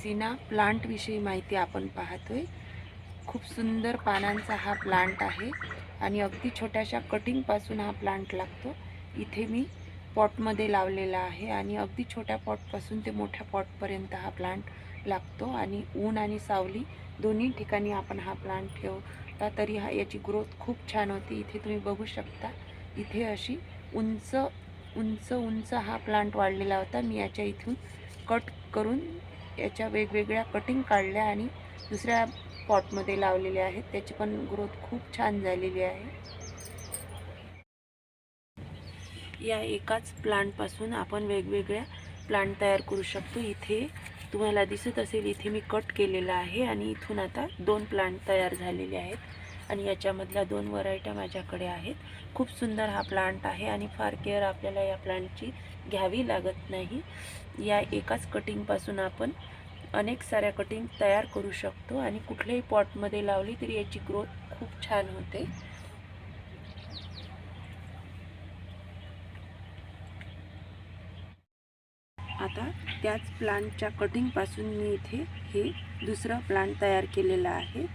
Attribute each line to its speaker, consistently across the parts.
Speaker 1: ड्रेसिना plant विषयी माहिती आपण पाहतोय। खूप सुंदर पानांचा हा प्लांट आहे आणि अगदी छोट्याशा कटिंग पासून हा प्लांट लागतो। इथे मी पॉटमध्ये लावलेला आहे आणि अगदी छोट्या पॉटपासून ते मोठ्या पॉटपर्यंत हा प्लांट लागतो आणि ऊन आणि सावली दोन्ही ठिकाणी आपण हा प्लांट ठेवला तरी याची ग्रोथ खूप छान होती। इथे तुम्ही बघू शकता, इथे अशी उंच उंच उंच हा प्लांट वाढलेला होता। मी याच्या इथून कट करून याच्या वेगवेगळ्या कटिंग काढल्या आणि दुसऱ्या पॉटमध्ये लावलेल्या आहेत। त्याची पण ग्रोथ खूप छान झालेली आहे। या एकाच प्लांटपासून आपण वेगवेगळ्या प्लांट तयार करू शकतो। इथे तुम्हाला दिसत असेल, इथे मी कट केलेला आहे आणि इथून आता 2 प्लांट तयार झालेले आहेत आणि याच्यामधल्या 2 व्हरायट्या माझ्याकडे आहेत। खूप सुंदर हा प्लांट आहे आणि फार केअर आपल्याला या प्लांटची घ्यावी लागत नाही। या एकाच कटिंगपासून आपण अनेक साऱ्या कटिंग तयार करू शकतो आणि कुठल्याही पॉटमध्ये लावली तरी याची ग्रोथ खूप छान होते। आता त्याच प्लांटच्या कटिंगपासून मी इथे हे दुसरा प्लांट तयार केलेला आहे।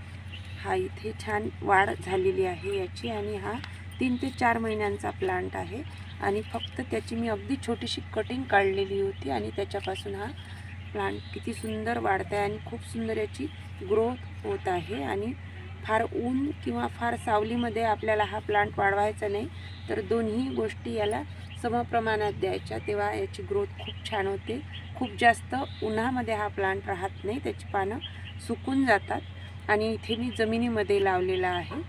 Speaker 1: हा इथे छान वाढ झालेली आहे याची आणि हा 3 ते 4 महिन्यांचा प्लांट आहे आणि फक्त त्याची मी अगदी छोटीशी कटिंग काढलेली होती आणि त्याच्यापासून हा प्लांट किती सुंदर वाढत आहे आणि खूप सुंदर याची ग्रोथ होत आहे। आणि फार ऊन किंवा फार सावलीमध्ये आपल्याला हा प्लांट वाढवायचा नाही, तर दोन्ही गोष्टी याला समप्रमाणात द्यायच्या, तेव्हा याची ग्रोथ खूप छान होते। खूप जास्त उन्हामध्ये हा प्लांट राहत नाही, त्याची पानं सुकून जातात आणि इथे मी जमिनीमध्ये लावलेला आहे।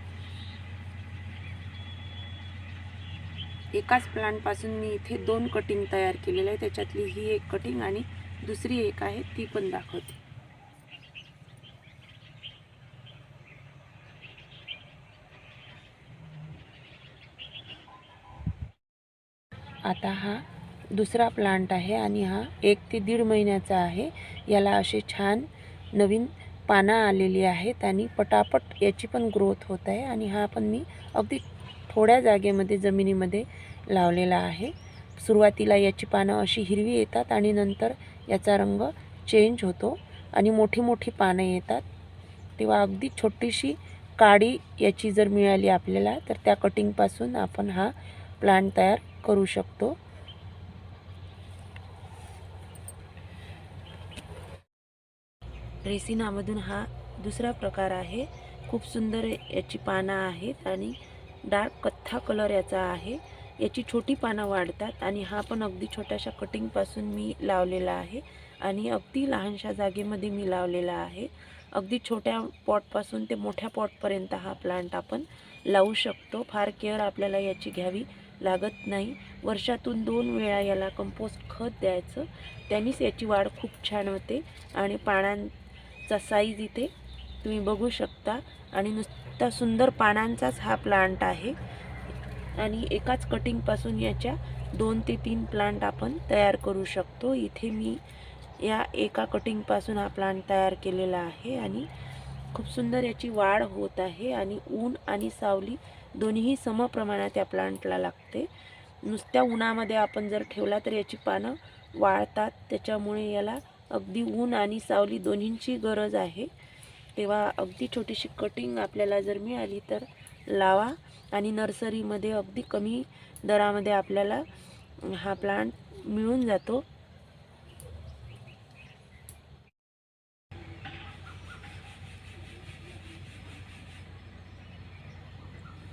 Speaker 1: एकाच प्लांटपासून मी इथे 2 कटिंग तयार केलेले आहे। त्याच्यातली ही एक कटिंग आणि दुसरी एक आहे, ती पण दाखवते। आता हा दुसरा प्लांट आहे आणि हा 1 ते 1.5 महिन्याचा आहे। याला असे छान नवीन पानं आलेली आहेत आणि पटापट याची पण ग्रोथ होत आहे आणि हा पण मी अगदी थोड्या जागेमध्ये जमिनीमध्ये लावलेला आहे। सुरुवातीला याची पानं अशी हिरवी येतात आणि नंतर याचा रंग चेंज होतो आणि मोठी मोठी पानं येतात। तेव्हा अगदी छोटीशी काडी याची जर मिळाली आपल्याला तर त्या कटिंगपासून आपण हा प्लांट तयार करू शकतो। ड्रेसिनामधून हा दुसरा प्रकार आहे। खूप सुंदर याची पानं आहेत आणि डार्क कथ्था कलर याचा आहे। याची छोटी पानं वाढतात आणि हा पण अगदी छोट्याशा कटिंगपासून मी लावलेला आहे आणि अगदी लहानशा जागेमध्ये मी लावलेला आहे। अगदी छोट्या पॉटपासून ते मोठ्या पॉटपर्यंत हा प्लांट आपण लावू शकतो। फार केअर आपल्याला याची घ्यावी लागत नाही। वर्षातून 2 वेळा याला कंपोस्ट खत द्यायचं, त्यानेच याची वाढ खूप छान होते आणि पानांचा साईज इथे तुम्ही बघू शकता आणि नुसता सुंदर पानांचाच हा प्लांट आहे आणि एकाच कटिंगपासून याच्या 2 ते 3 प्लांट आपण तयार करू शकतो। इथे मी या एका कटिंगपासून हा प्लांट तयार केलेला आहे आणि खूप सुंदर याची वाढ होत आहे आणि ऊन आणि सावली दोन्हीही समप्रमाणात या प्लांटला लागते। नुसत्या उन्हामध्ये आपण जर ठेवला तर याची पानं वाळतात, त्याच्यामुळे याला अगदी ऊन आणि सावली दोन्हींची गरज आहे। तेव्हा अगदी छोटीशी कटिंग आपल्याला जर मिळाली तर लावा आणि नर्सरीमध्ये अगदी कमी दरामध्ये आपल्याला हा प्लांट मिळून जातो।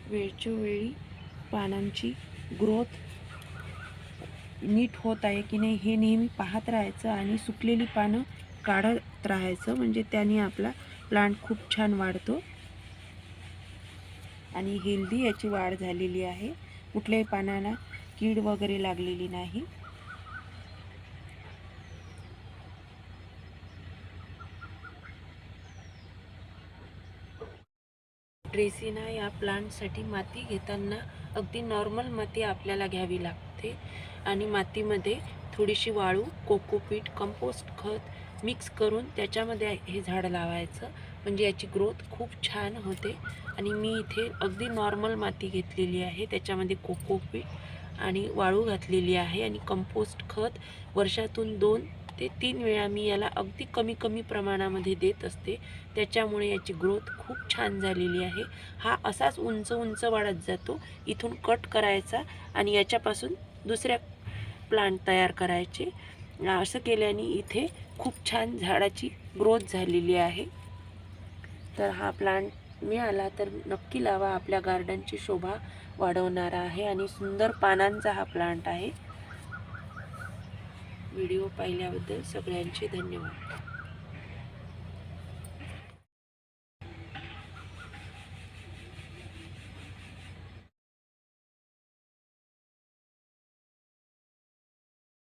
Speaker 1: वेळच्या वेळी पानांची ग्रोथ नीट होत आहे की नाही हे नेहमी पाहत राहायचं आणि सुकलेली पानं काढत राहायचं, म्हणजे त्याने आपला प्लांट खूप छान वाढतो आणि हेल्दी याची वाढ झालेली आहे। कुठल्याही पानाला कीड वगैरे लागलेली नाही। ड्रेसिना या प्लांटसाठी माती घेताना अगदी नॉर्मल माती आपल्याला घ्यावी लागते आणि मातीमध्ये थोडीशी वाळू, कोकोपीट, कंपोस्ट खत मिक्स करून त्याच्यामध्ये हे झाड लावायचं, म्हणजे याची ग्रोथ खूप छान होते। आणि मी इथे अगदी नॉर्मल माती घेतलेली आहे, त्याच्यामध्ये कोकोपीट आणि वाळू घातलेली आहे आणि कंपोस्ट खत वर्षातून 2 असते. 3 वेळा मी याला अगदी कमी कमी प्रमाणामध्ये देत असते, त्याच्यामुळे याची ग्रोथ खूप छान झालेली आहे. हा असाच उंच उंच वाढत जातो. इथून कट करायचा आणि याच्यापासून दुसऱ्या प्लांट तयार करायचे. असं केल्याने इथे खूप छान झाडाची ग्रोथ झालेली आहे. तर हा प्लांट मिळाला तर नक्की लावा. आपल्या गार्डनची शोभा वाढवणारा आहे आणि सुंदर पानांचा हा प्लांट आहे. व्हिडिओ पाहिल्याबद्दल सगळ्यांचे धन्यवाद.